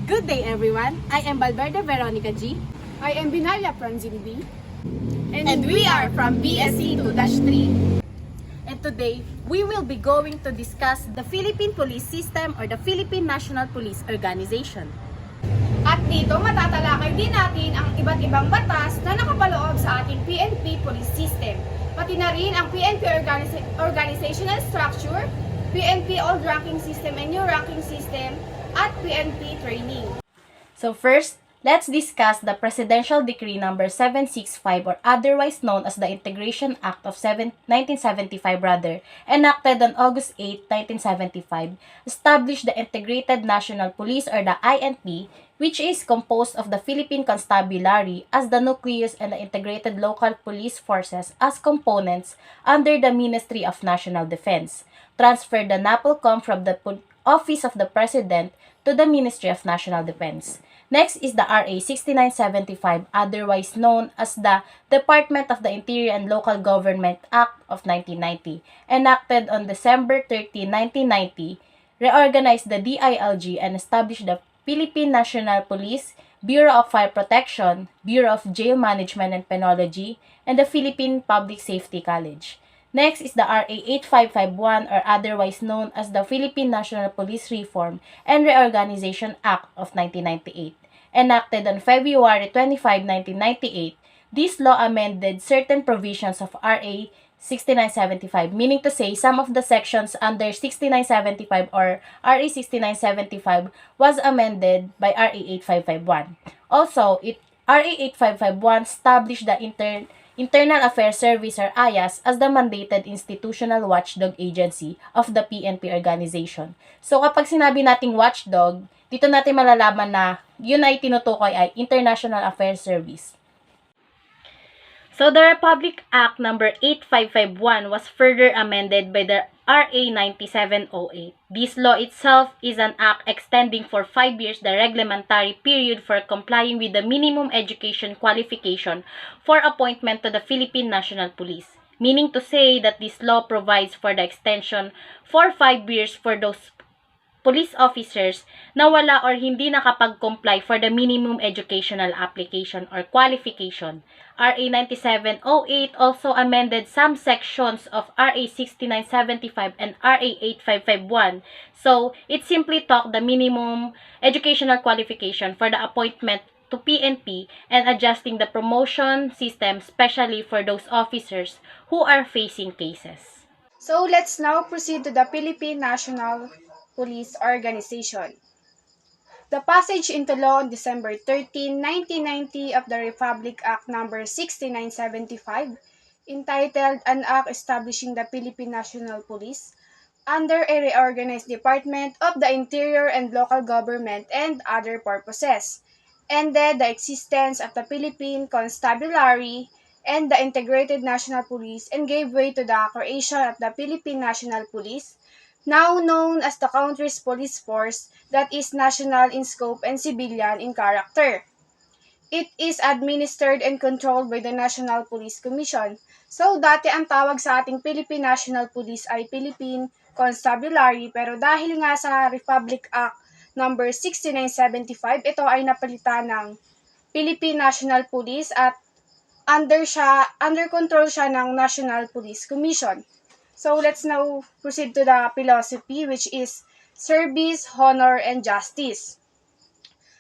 Good day everyone, I am Valverde Veronica G. I am Binalia Franzini B. And we are from BSC 2-3. And today, we will be going to discuss the Philippine Police System or the Philippine National Police Organization. At dito matatalakay din natin ang iba't ibang batas na nakapaloob sa ating PNP police system. Pati na rin ang PNP organizational structure, PNP old ranking system and new ranking system, at PNP training. So first, let's discuss the Presidential Decree number 765 or otherwise known as the Integration Act of 1975 enacted on August 8, 1975, established the Integrated National Police or the INP, which is composed of the Philippine Constabulary as the nucleus and the Integrated Local Police Forces as components under the Ministry of National Defense, transferred the NAPOLCOM from the Office of the President to the Ministry of National Defense. Next is the RA 6975, otherwise known as the Department of the Interior and Local Government Act of 1990, enacted on December 30, 1990, reorganized the DILG and established the Philippine National Police, Bureau of Fire Protection, Bureau of Jail Management and Penology, and the Philippine Public Safety College. Next is the RA 8551 or otherwise known as the Philippine National Police Reform and Reorganization Act of 1998. Enacted on February 25, 1998, this law amended certain provisions of RA 6975, meaning to say some of the sections under 6975 or RA 6975 was amended by RA 8551. Also, RA 8551 established the Internal Affairs Service or IAS as the mandated institutional watchdog agency of the PNP organization. So kapag sinabi nating watchdog, dito natin malalaman na yun ay tinutukoy ay International Affairs Service. So the Republic Act number 8551 was further amended by the RA 9708. This law itself is an act extending for 5 years the reglementary period for complying with the minimum education qualification for appointment to the Philippine National Police. Meaning to say that this law provides for the extension for 5 years for those police officers na wala or hindi nakapag-comply for the minimum educational application or qualification. RA 9708 also amended some sections of RA 6975 and RA 8551. So, it simply talked the minimum educational qualification for the appointment to PNP and adjusting the promotion system especially for those officers who are facing cases. So let's now proceed to the Philippine National Police Organization. The passage into law on December 13, 1990 of the Republic Act number 6975, entitled An Act Establishing the Philippine National Police, under a reorganized Department of the Interior and Local Government and other purposes, ended the existence of the Philippine Constabulary and the Integrated National Police and gave way to the creation of the Philippine National Police, now known as the country's police force that is national in scope and civilian in character. It is administered and controlled by the National Police Commission. So, dati ang tawag sa ating Philippine National Police ay Philippine Constabulary, pero dahil nga sa Republic Act number 6975, ito ay napalitan ng Philippine National Police at under control siya ng National Police Commission. So, let's now proceed to the philosophy, which is service, honor, and justice.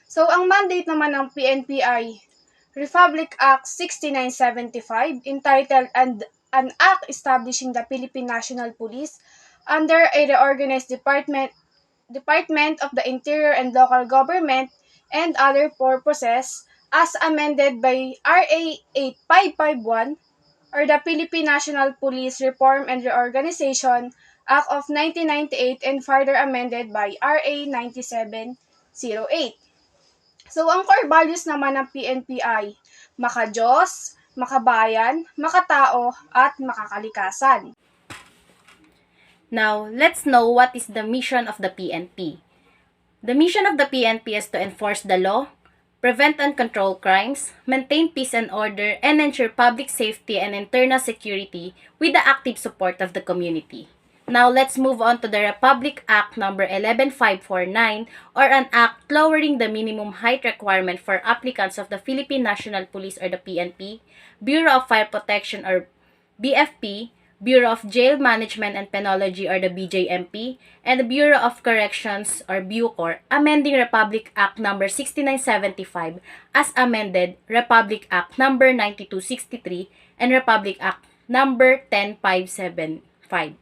So, ang mandate naman ng PNP ay Republic Act 6975, entitled An Act Establishing the Philippine National Police under a reorganized Department of the Interior and Local Government and other purposes, as amended by RA 8551, or the Philippine National Police Reform and Reorganization Act of 1998 and further amended by RA 9708. So, ang core values naman ng PNP ay maka-Diyos, makabayan, makatao, at makakalikasan. Now, let's know what is the mission of the PNP. The mission of the PNP is to enforce the law, prevent and control crimes, maintain peace and order, and ensure public safety and internal security with the active support of the community. Now, let's move on to the Republic Act number 11549, or an act lowering the minimum height requirement for applicants of the Philippine National Police or the PNP, Bureau of Fire Protection or BFP, Bureau of Jail Management and Penology or the BJMP, and the Bureau of Corrections or BUCOR, amending Republic Act number 6975 as amended Republic Act number 9263 and Republic Act number 10575.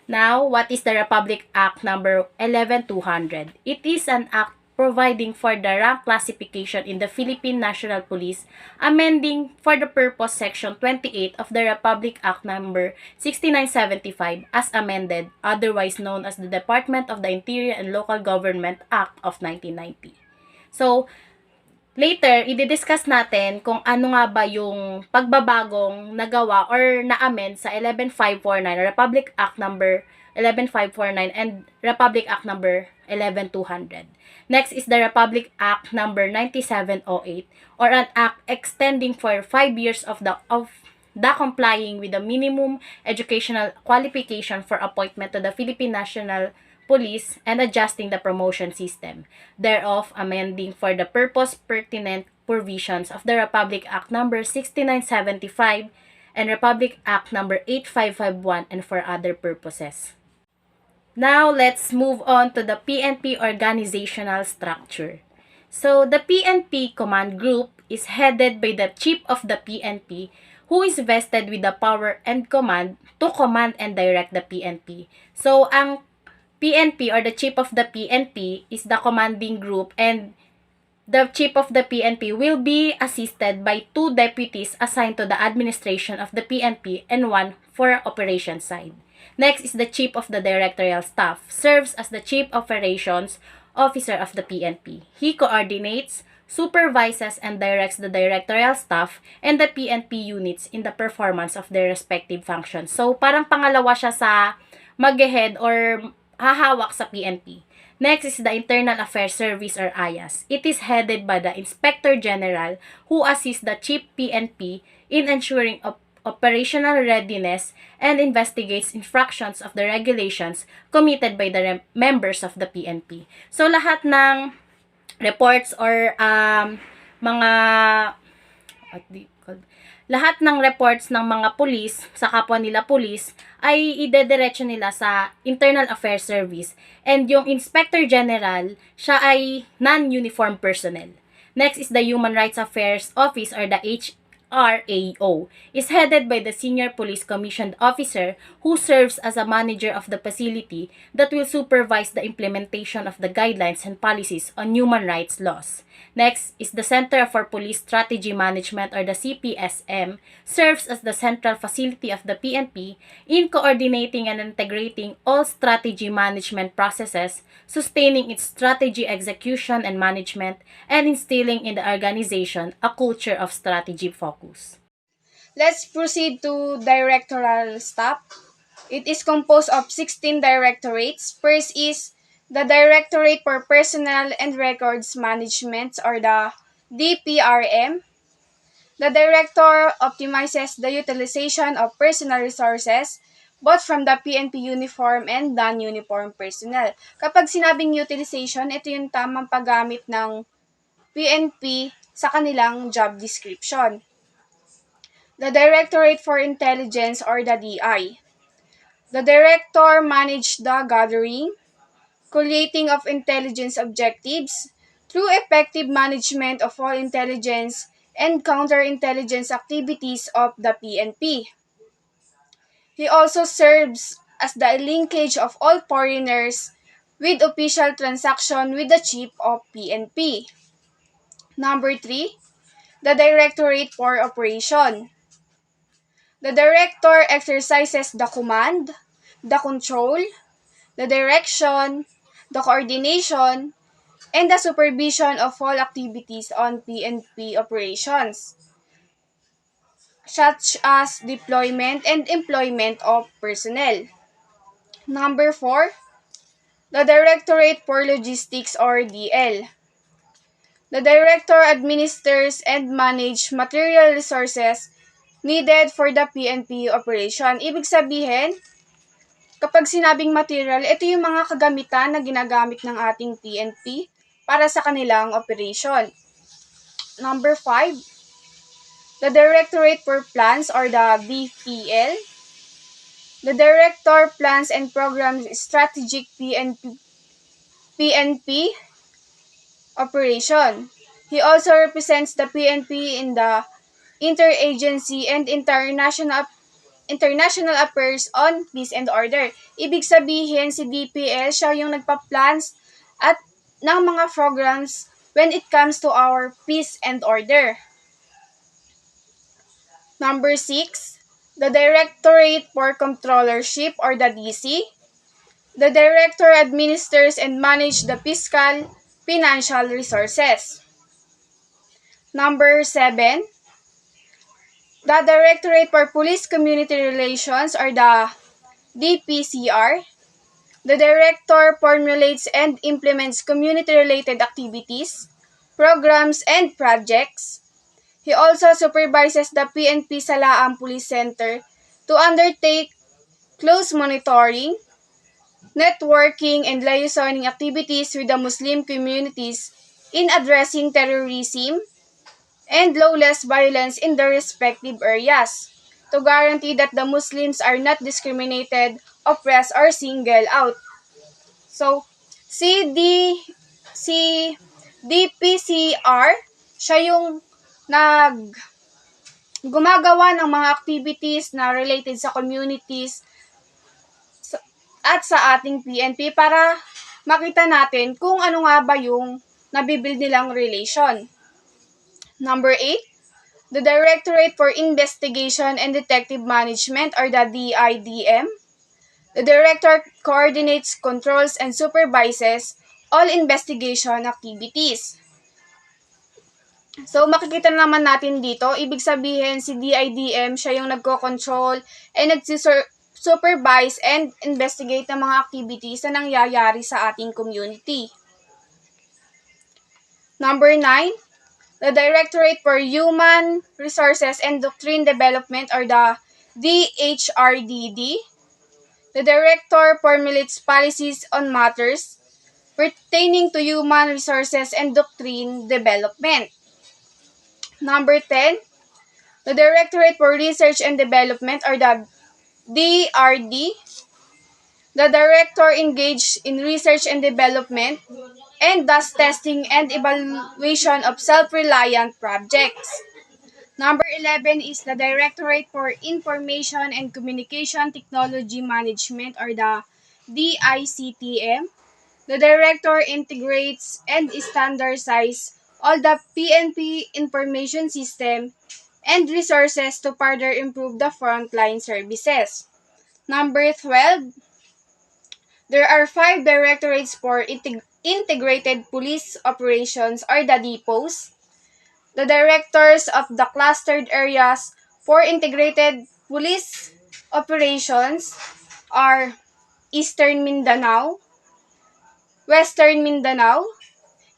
Now, what is the Republic Act number 11200? It is an act providing for the rank classification in the Philippine National Police, amending for the purpose Section 28 of the Republic Act number 6975 as amended, otherwise known as the Department of the Interior and Local Government Act of 1990. So, later, i-discuss natin kung ano nga ba yung pagbabagong nagawa or na-amend sa 11549, Republic Act number 11549 and Republic Act number 11200. Next is the Republic Act number 9708, or an act extending for 5 years of the complying with the minimum educational qualification for appointment to the Philippine National Police and adjusting the promotion system, thereof amending for the purpose pertinent provisions of the Republic Act number 6975 and Republic Act number 8551 and for other purposes. Now, let's move on to the PNP organizational structure. So, the PNP command group is headed by the Chief of the PNP, who is vested with the power and command to command and direct the PNP. So, ang PNP or the Chief of the PNP is the commanding group, and the Chief of the PNP will be assisted by 2 deputies assigned to the administration of the PNP and 1 for operations side. Next is the Chief of the Directorial Staff, serves as the Chief Operations Officer of the PNP. He coordinates, supervises, and directs the directorial staff and the PNP units in the performance of their respective functions. So, parang pangalawa siya sa mag-head or hahawak sa PNP. Next is the Internal Affairs Service or IAS. It is headed by the Inspector General, who assists the Chief PNP in ensuring operational readiness and investigates infractions of the regulations committed by the members of the PNP. So, lahat ng reports or mga lahat ng reports ng mga pulis sa kapwa nila pulis ay idediretso nila sa Internal Affairs Service, and yung Inspector General, siya ay non-uniform personnel. Next is the Human Rights Affairs Office or the HRAO, is headed by the Senior Police Commissioned Officer, who serves as a manager of the facility that will supervise the implementation of the guidelines and policies on human rights laws. Next is the Center for Police Strategy Management or the CPSM, serves as the central facility of the PNP in coordinating and integrating all strategy management processes, sustaining its strategy execution and management, and instilling in the organization a culture of strategy focus. Let's proceed to directorial staff. It is composed of 16 directorates. First is the Directorate for Personnel and Records Management or the DPRM. The director optimizes the utilization of personal resources both from the PNP uniform and non-uniform personnel. Kapag sinabing utilization, ito yung tamang paggamit ng PNP sa kanilang job description. The Directorate for Intelligence or the DI. The director manages the gathering, collating of intelligence objectives through effective management of all intelligence and counterintelligence activities of the PNP. He also serves as the linkage of all foreigners with official transaction with the Chief of PNP. Number 3, the Directorate for Operation. The Director exercises the command, the control, the direction, the coordination, and the supervision of all activities on PNP operations, such as deployment and employment of personnel. Number 4, the Directorate for Logistics or DL. The Director administers and manages material resources needed for the PNP operation. Ibig sabihin, Kapag sinabing material, ito yung mga kagamitan na ginagamit ng ating PNP para sa kanilang operation. Number 5, the Directorate for Plans or the DPL. The Director Plans and Programs Strategic PNP operation. He also represents the PNP in the interagency and international affairs on peace and order. Ibig sabihin, si DPL, siya yung nagpa-plans at ng mga programs when it comes to our peace and order. Number 6, the Directorate for Controllership or the DC. The Director administers and manages the fiscal financial resources. Number 7, the Directorate for Police Community Relations or the DPCR. The Director formulates and implements community-related activities, programs, and projects. He also supervises the PNP Salaang Police Center to undertake close monitoring, networking, and liaisoning activities with the Muslim communities in addressing terrorism and lawless violence in their respective areas to guarantee that the Muslims are not discriminated, oppressed, or singled out. So, si D si DPCR, siya yung gumagawa ng mga activities na related sa communities at sa ating PNP para makita natin kung ano nga ba yung nabibuild nilang relation. Number 8, the Directorate for Investigation and Detective Management or the DIDM. The Director coordinates, controls, and supervises all investigation activities. So, makikita naman natin dito, ibig sabihin si DIDM, siya yung nagko-control and nagsupervise and investigate ng mga activities na nangyayari sa ating community. Number 9, the Directorate for Human Resources and Doctrine Development or the DHRDD. The Director formulates policies on matters pertaining to human resources and doctrine development. Number 10, the Directorate for Research and Development or the DRD. The Director engaged in research and development and does testing and evaluation of self-reliant projects. Number 11 is the Directorate for Information and Communication Technology Management or the DICTM. The Director integrates and standardizes all the PNP information system and resources to further improve the frontline services. Number 12, there are 5 directorates for integrated police operations or the depots. The directors of the clustered areas for integrated police operations are Eastern Mindanao, Western Mindanao,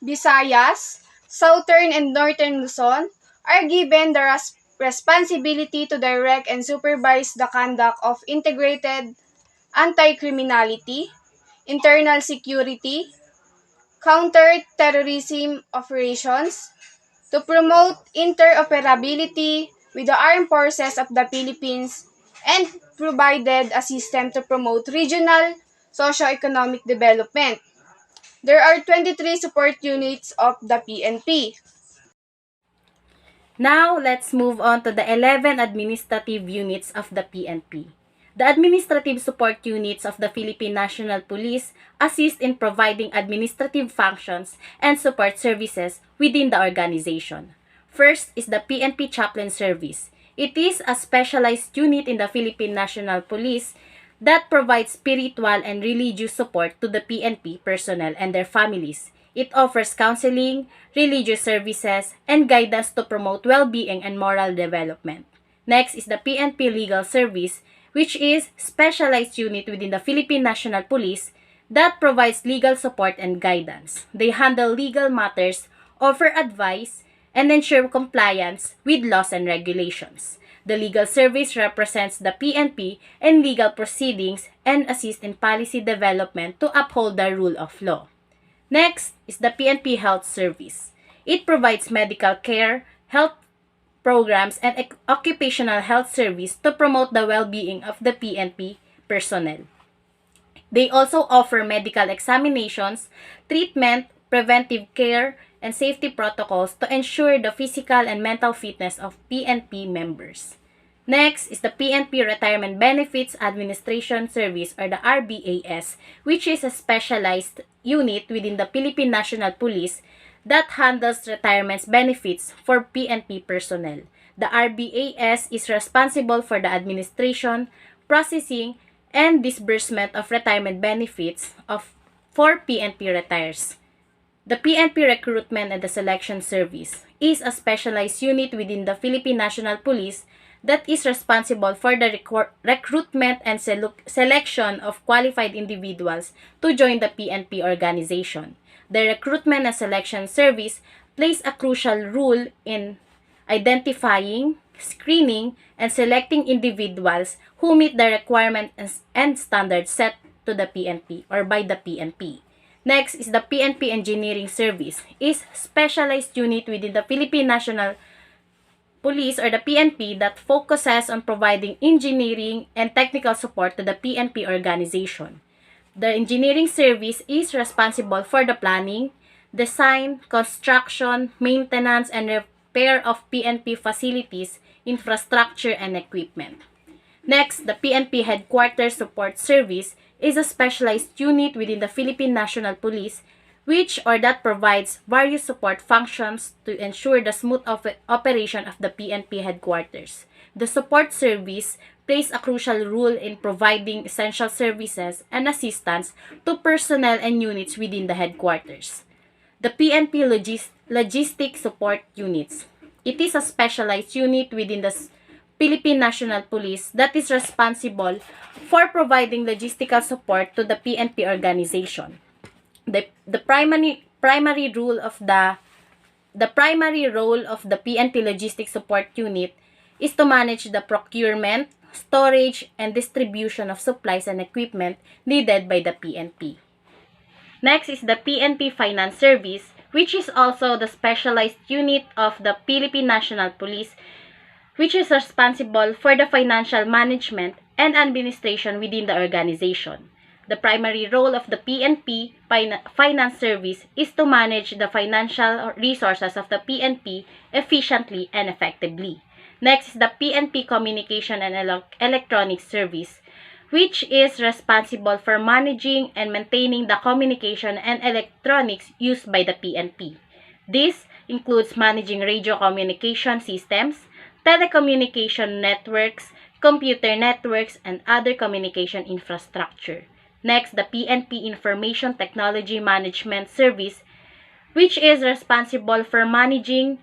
Visayas, Southern and Northern Luzon are given the responsibility to direct and supervise the conduct of integrated anti-criminality, internal security, counter-terrorism operations, to promote interoperability with the armed forces of the Philippines, and provided a system to promote regional socio-economic development. There are 23 support units of the PNP. Now, let's move on to the 11 administrative units of the PNP. The administrative support units of the Philippine National Police assist in providing administrative functions and support services within the organization. First is the PNP Chaplain Service. It is a specialized unit in the Philippine National Police that provides spiritual and religious support to the PNP personnel and their families. It offers counseling, religious services, and guidance to promote well-being and moral development. Next is the PNP Legal Service, which is specialized unit within the Philippine National Police that provides legal support and guidance. They handle legal matters, offer advice, and ensure compliance with laws and regulations. The legal service represents the PNP in legal proceedings and assists in policy development to uphold the rule of law. Next is the PNP Health Service. It provides medical care, health programs, and occupational health service to promote the well-being of the PNP personnel. They also offer medical examinations, treatment, preventive care, and safety protocols to ensure the physical and mental fitness of PNP members. Next is the PNP Retirement Benefits Administration Service or the RBAS, which is a specialized unit within the Philippine National Police that handles retirement benefits for PNP personnel. The RBAS is responsible for the administration, processing, and disbursement of retirement benefits for PNP retires. The PNP Recruitment and the Selection Service is a specialized unit within the Philippine National Police that is responsible for the recruitment and selection of qualified individuals to join the PNP organization. The Recruitment and Selection Service plays a crucial role in identifying, screening, and selecting individuals who meet the requirements and standards set to the PNP or by the PNP. Next is the PNP Engineering Service, is specialized unit within the Philippine National Police or the PNP that focuses on providing engineering and technical support to the PNP organization. The engineering service is responsible for the planning, design, construction, maintenance, and repair of PNP facilities, infrastructure, and equipment. Next, the PNP Headquarters Support Service is a specialized unit within the Philippine National Police that provides various support functions to ensure the smooth operation of the PNP headquarters. The support service plays a crucial role in providing essential services and assistance to personnel and units within the headquarters. The PNP Logistic Support Units. It is a specialized unit within the Philippine National Police that is responsible for providing logistical support to the PNP organization. The primary role of the PNP Logistics Support Unit is to manage the procurement, storage, and distribution of supplies and equipment needed by the PNP. Next is the PNP Finance Service, which is also the specialized unit of the Philippine National Police, which is responsible for the financial management and administration within the organization. The primary role of the PNP Finance Service is to manage the financial resources of the PNP efficiently and effectively. Next is the PNP Communication and Electronics Service, which is responsible for managing and maintaining the communication and electronics used by the PNP. This includes managing radio communication systems, telecommunication networks, computer networks, and other communication infrastructure. Next, the PNP Information Technology Management Service, which is responsible for managing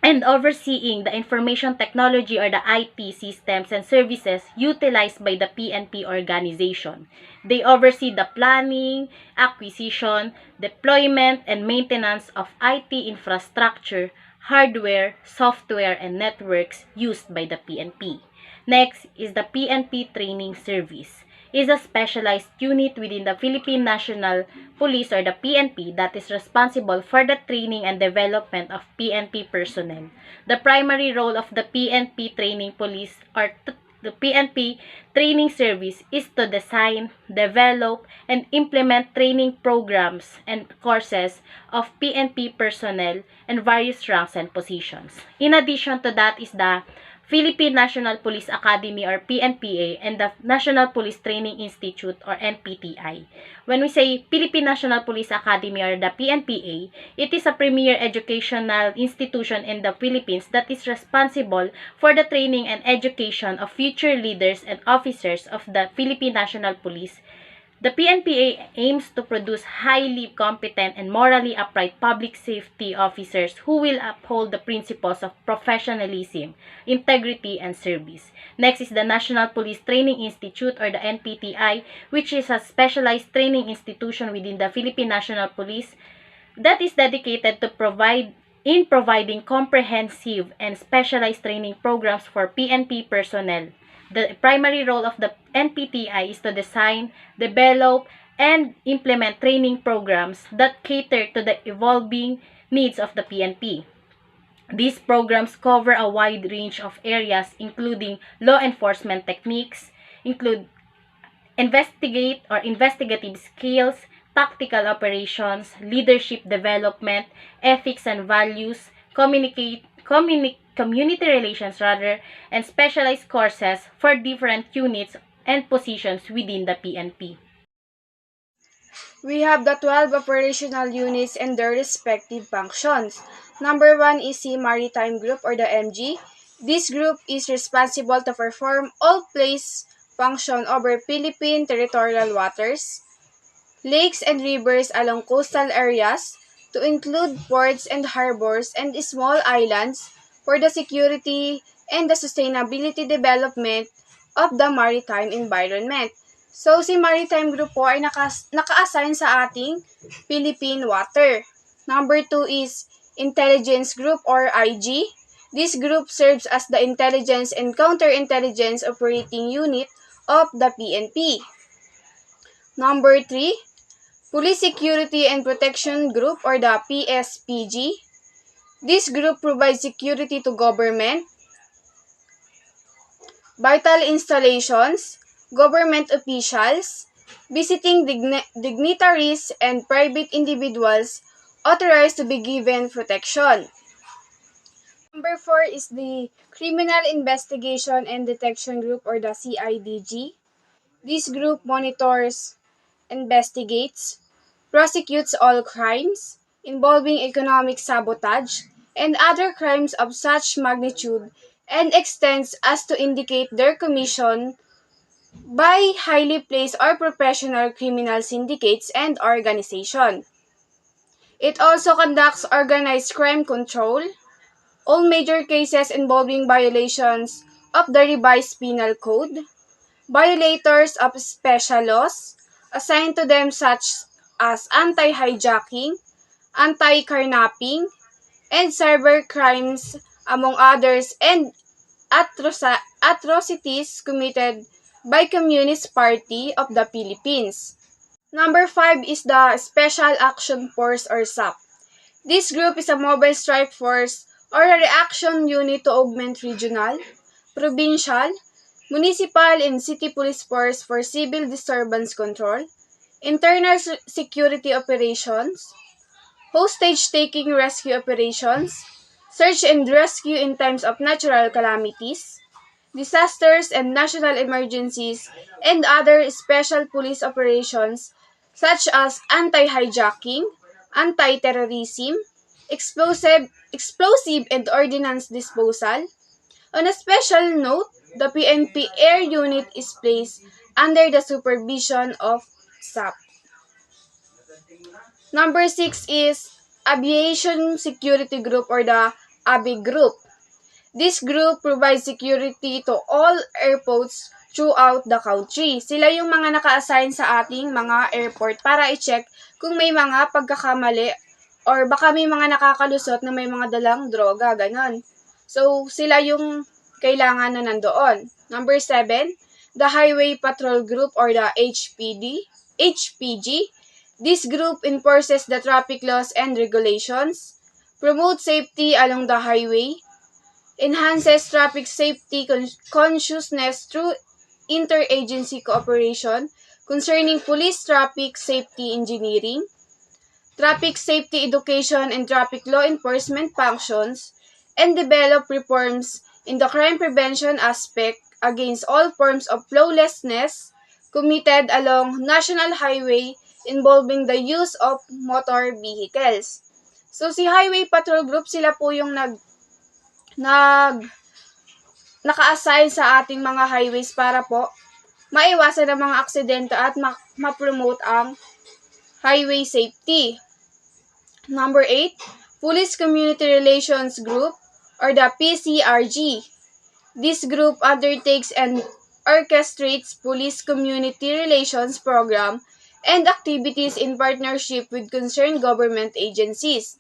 and overseeing the information technology or the IT systems and services utilized by the PNP organization. They oversee the planning, acquisition, deployment, and maintenance of IT infrastructure, hardware, software, and networks used by the PNP. Next is the PNP Training Service. Is a specialized unit within the Philippine National Police or the PNP that is responsible for the training and development of PNP personnel. The primary role of the PNP Training Police or the PNP Training Service is to design, develop, and implement training programs and courses of PNP personnel and various ranks and positions. In addition to that is the Philippine National Police Academy or PNPA and the National Police Training Institute or NPTI. When we say Philippine National Police Academy or the PNPA, it is a premier educational institution in the Philippines that is responsible for the training and education of future leaders and officers of the Philippine National Police. The PNPA aims to produce highly competent and morally upright public safety officers who will uphold the principles of professionalism, integrity, and service. Next is the National Police Training Institute or the NPTI, which is a specialized training institution within the Philippine National Police that is dedicated to provide in providing comprehensive and specialized training programs for PNP personnel. The primary role of the NPTI is to design, develop, and implement training programs that cater to the evolving needs of the PNP. These programs cover a wide range of areas including law enforcement techniques, include investigative skills, tactical operations, leadership development, ethics and values, community relations and specialized courses for different units and positions within the PNP. We have the 12 operational units and their respective functions. Number 1 is the Maritime Group or the MG. This group is responsible to perform all place function over Philippine territorial waters, lakes and rivers along coastal areas, to include ports and harbors and small islands for the security and the sustainability development of the maritime environment. So, si Maritime Group po ay naka-assign sa ating Philippine water. Number 2 is Intelligence Group or IG. This group serves as the intelligence and counterintelligence operating unit of the PNP. Number 3, Police Security and Protection Group or the PSPG. This group provides security to government, vital installations, government officials, visiting dignitaries, and private individuals authorized to be given protection. Number 4 is the Criminal Investigation and Detection Group or the CIDG. This group monitors, investigates, prosecutes all crimes involving economic sabotage and other crimes of such magnitude and extents as to indicate their commission by highly placed or professional criminal syndicates and organization. It also conducts organized crime control, all major cases involving violations of the revised penal code, violators of special laws assigned to them such as anti-hijacking, anti-carnapping, and cyber crimes among others, and atrocities committed by Communist Party of the Philippines. Number 5 is the Special Action Force or SAP. This group is a mobile strike force or a reaction unit to augment regional, provincial, municipal, and city police force for civil disturbance control, internal security operations, hostage-taking rescue operations, search and rescue in times of natural calamities, disasters and national emergencies, and other special police operations such as anti-hijacking, anti-terrorism, explosive and ordnance disposal. On a special note, the PNP Air Unit is placed under the supervision of SAP. Number 6 is Aviation Security Group or the ABI Group. This group provides security to all airports throughout the country. Sila yung mga naka-assign sa ating mga airport para i-check kung may mga pagkakamali or baka may mga nakakalusot na may mga dalang droga, ganon. So, sila yung kailangan na nandoon. Number 7, the Highway Patrol Group or the HPG. This group enforces the traffic laws and regulations, promotes safety along the highway, enhances traffic safety consciousness through interagency cooperation concerning police traffic safety engineering, traffic safety education and traffic law enforcement functions, and develop reforms in the crime prevention aspect against all forms of lawlessness committed along national highway involving the use of motor vehicles. So si Highway Patrol Group, sila po yung naka-assign sa ating mga highways para po maiwasan ang mga aksidente at ma-promote ang highway safety. Number 8, Police Community Relations Group or the PCRG. This group undertakes and orchestrates police community relations program and activities in partnership with concerned government agencies.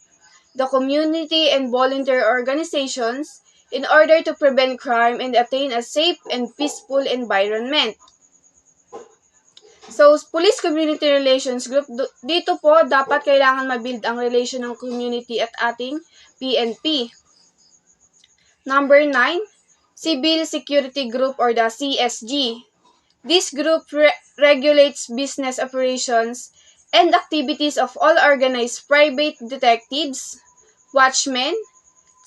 the community and volunteer organizations in order to prevent crime and attain a safe and peaceful environment. So, Police Community Relations Group, dito po dapat kailangan mabuild ang relation ng community at ating PNP. Number 9, Civil Security Group or the CSG. This group regulates business operations and activities of all organized private detectives, watchmen,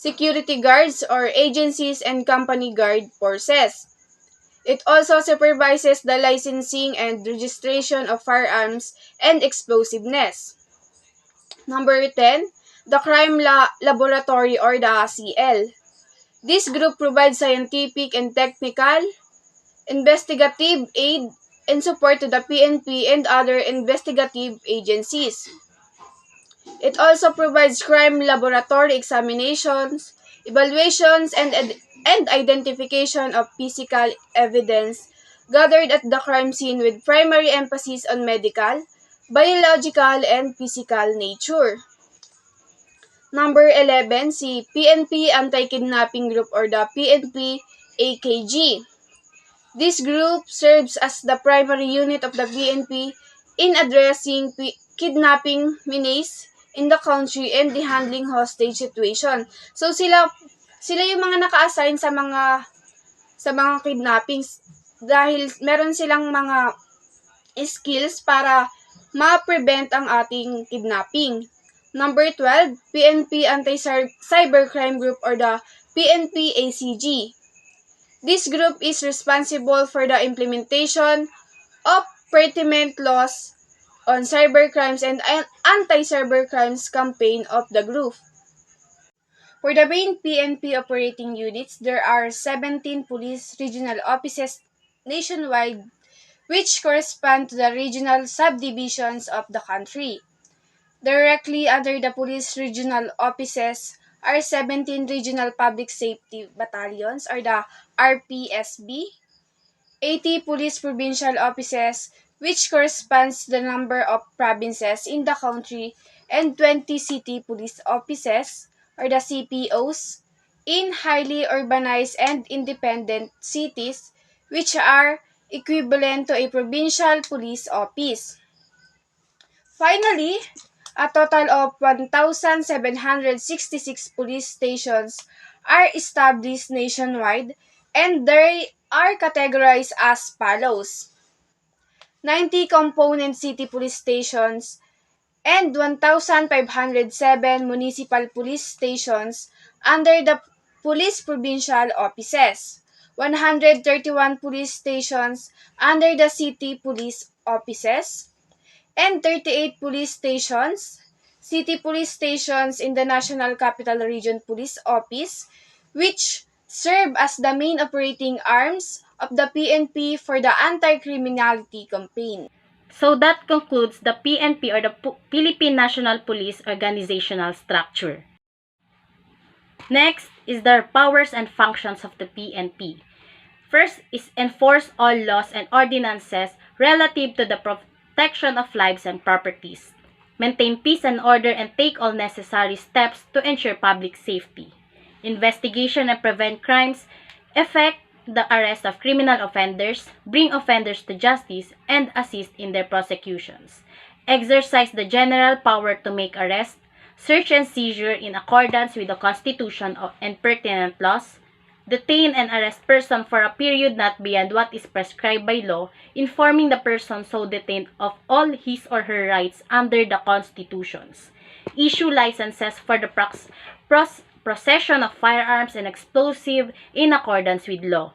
security guards or agencies and company guard forces. It also supervises the licensing and registration of firearms and explosiveness. Number 10, the Crime Laboratory or the CL. This group provides scientific and technical, investigative aid and support to the PNP and other investigative agencies. It also provides crime laboratory examinations, evaluations, and identification of physical evidence gathered at the crime scene with primary emphasis on medical, biological, and physical nature. Number 11, si PNP Anti-Kidnapping Group or the PNP AKG. This group serves as the primary unit of the PNP in addressing kidnapping menace in the country and the handling hostage situation. So sila yung mga naka-assign sa mga kidnappings dahil meron silang mga skills para ma-prevent ang ating kidnapping. Number 12, PNP Anti-Cybercrime Group or the PNP ACG. This group is responsible for the implementation of pertinent laws on cybercrimes and anti-cybercrimes campaign of the group. For the main PNP operating units, there are 17 police regional offices nationwide which correspond to the regional subdivisions of the country. Directly under the police regional offices are 17 regional public safety battalions or the RPSB, 80 police provincial offices which corresponds to the number of provinces in the country, and 20 city police offices or the CPOs in highly urbanized and independent cities which are equivalent to a provincial police office. Finally, a total of 1,766 police stations are established nationwide and they are categorized as follows: 90 component city police stations and 1,507 municipal police stations under the police provincial offices, 131 police stations under the city police offices, and 38 police stations, city police stations in the National Capital Region Police Office, which serve as the main operating arms of the PNP for the anti-criminality campaign. So that concludes the PNP or the Philippine National Police organizational structure. Next is the powers and functions of the PNP. First is enforce all laws and ordinances relative to the protection of lives and properties, maintain peace and order and take all necessary steps to ensure public safety, investigation and prevent crimes, effect the arrest of criminal offenders, bring offenders to justice, and assist in their prosecutions, exercise the general power to make arrest, search and seizure in accordance with the Constitution and pertinent laws, detain and arrest person for a period not beyond what is prescribed by law, informing the person so detained of all his or her rights under the constitutions, issue licenses for the possession of firearms and explosive in accordance with law,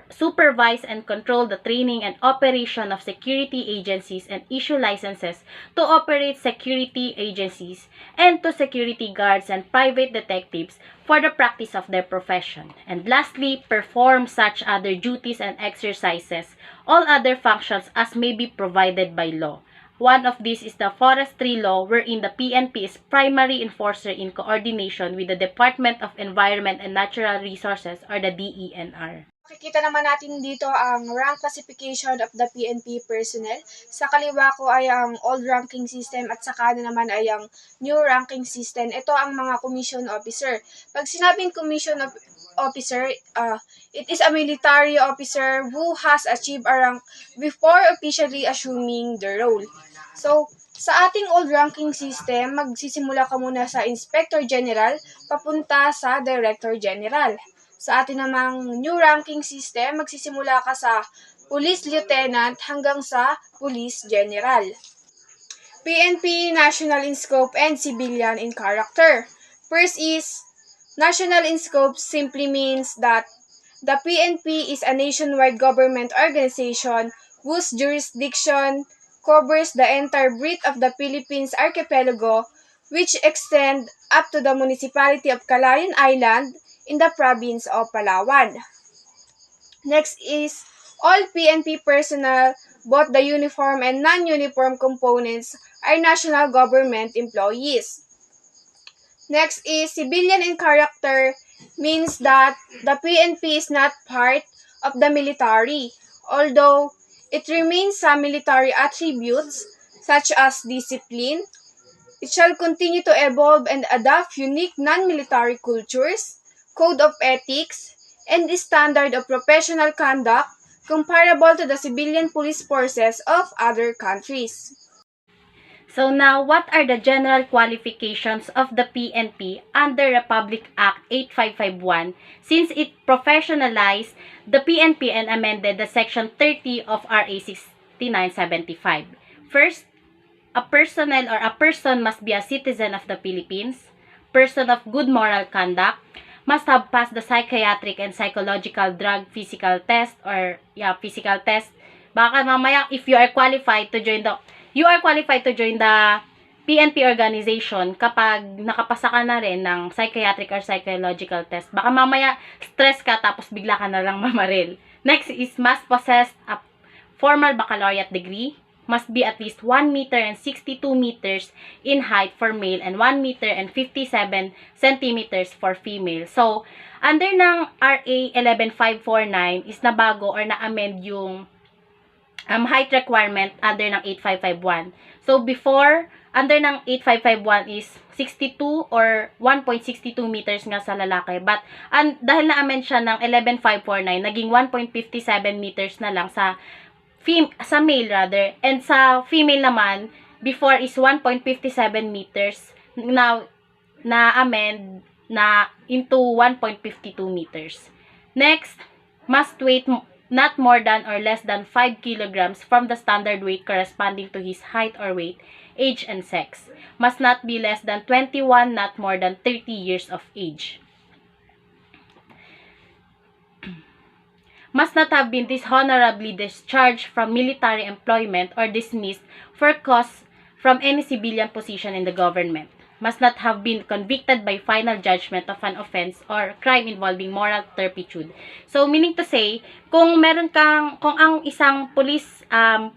supervise and control the training and operation of security agencies and issue licenses to operate security agencies and to security guards and private detectives for the practice of their profession. And lastly, perform such other duties and exercises all other functions as may be provided by law. One of these is the forestry law, wherein the PNP is primary enforcer in coordination with the Department of Environment and Natural Resources or the DENR. Makikita naman natin dito ang rank classification of the PNP personnel. Sa kaliwa ko ay ang old ranking system at sa kanan naman ay ang new ranking system. Ito ang mga commission officer. Pag sinabing commission officer, it is a military officer who has achieved a rank before officially assuming the role. So, sa ating old ranking system, magsisimula ka muna sa Inspector General papunta sa Director General. Sa atin namang new ranking system, magsisimula ka sa Police Lieutenant hanggang sa Police General. PNP, national in scope and civilian in character. First is, national in scope simply means that the PNP is a nationwide government organization whose jurisdiction covers the entire breadth of the Philippines archipelago, which extend up to the municipality of Calayan Island in the province of Palawan. Next is, all PNP personnel, both the uniform and non-uniform components, are national government employees. Next is, civilian in character means that the PNP is not part of the military, although it remains some military attributes such as discipline. It shall continue to evolve and adopt unique non-military cultures, code of ethics, and standard of professional conduct comparable to the civilian police forces of other countries. So now, what are the general qualifications of the PNP under Republic Act 8551 since it professionalized the PNP and amended the Section 30 of RA 6975? First, a personnel or a person must be a citizen of the Philippines, person of good moral conduct, must have passed the psychiatric and psychological drug physical test or physical test. Baka mamaya if you are qualified to join the PNP organization kapag nakapasa ka na rin ng psychiatric or psychological test. Baka mamaya stress ka tapos bigla ka na lang mamaril. Next is must possess a formal baccalaureate degree, must be at least 1 meter and 62 meters in height for male and 1 meter and 57 centimeters for female. So, under ng RA 11549 is nabago or na-amend yung height requirement under ng 8551. So, before, under ng 8551 is 62 or 1.62 meters nga sa lalaki. But, dahil na-amend siya ng 11549, naging 1.57 meters na lang sa male rather. And sa female naman, before is 1.57 meters. Now, na-amend na into 1.52 meters. Next, must weigh not more than or less than 5 kilograms from the standard weight corresponding to his height or weight, age, and sex. Must not be less than 21, not more than 30 years of age. Must not have been dishonorably discharged from military employment or dismissed for cause from any civilian position in the government. Must not have been convicted by final judgment of an offense or crime involving moral turpitude. So, meaning to say, kung ang isang police, ang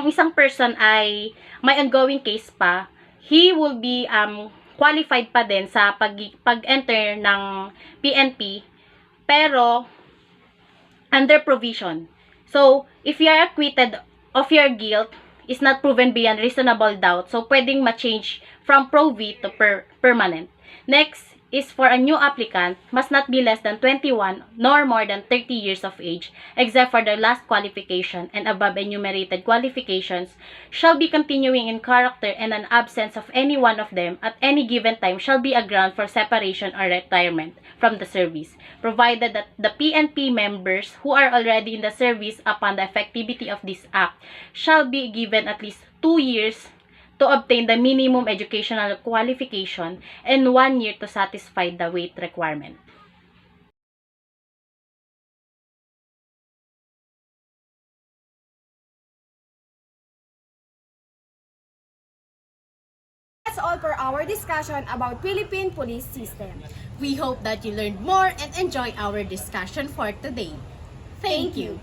isang person ay may ongoing case pa, he will be qualified pa din sa pag-enter ng PNP, pero under provision. So, if you are acquitted of your guilt, is not proven beyond reasonable doubt, so pwedeng ma-change from provi to permanent. Next is for a new applicant, must not be less than 21 nor more than 30 years of age, except for the last qualification and above enumerated qualifications, shall be continuing in character and an absence of any one of them at any given time shall be a ground for separation or retirement from the service, provided that the PNP members who are already in the service upon the effectivity of this act shall be given at least 2 years to obtain the minimum educational qualification and 1 year to satisfy the weight requirement. That's all for our discussion about Philippine police system. We hope that you learned more and enjoy our discussion for today. Thank you.